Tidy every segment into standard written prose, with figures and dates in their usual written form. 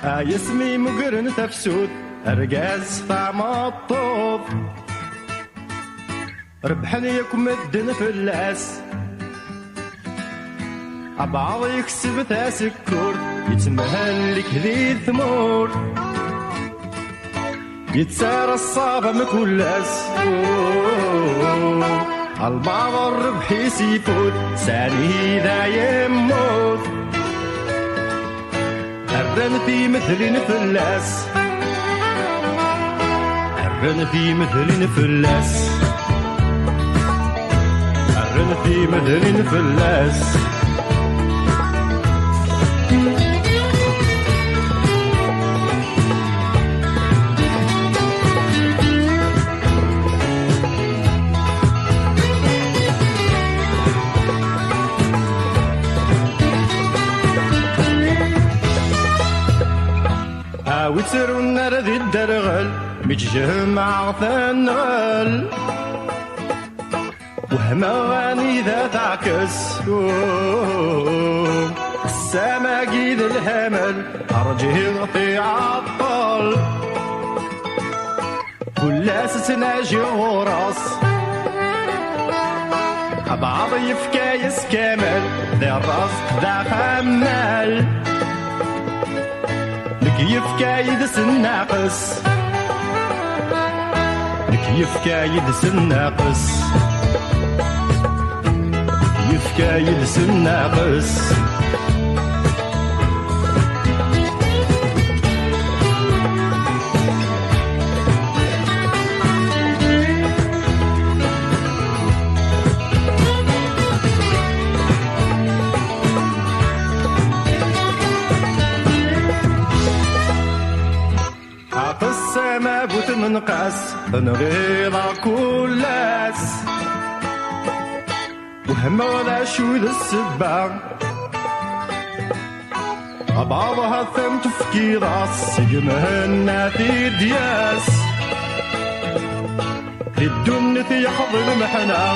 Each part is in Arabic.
يسمي مقرن تفسود أرقاز طعم الطوب ربحني يكم الدن في اللاس أبعض يكسب تاسكور يتمهل لك ذي ثمور يتسار الصابة مكولاس البعض الربح يسيفوت ساني ذا يموت أرن في مثل نفلاس أرن في مثل نفلاس أرن في مثل نفلاس ويتسرو النار ذي الدرغل متجمع ثنغل وهما غاني ذا تعكس السما قيد الهمل أرجه في عطل كل أساس ناجي غراس بعض يفكايس كامل ذا الرزق ذا خمال كيف كايد سناقص كيف كايد سناقص كيف كايد سناقص السما بوت من قاس نغيض كلاس وهم ولا شو ذا السبع بعضها ثم تفكير السجمهن في دياس للدنيا يحضر محنا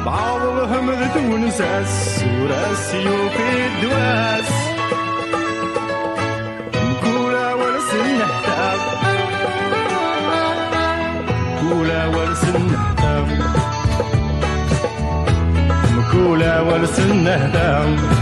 بعضهم ذا تونساس وراسيو في الدواس مكولا ورسن نهتم مكولا ورسن نهتم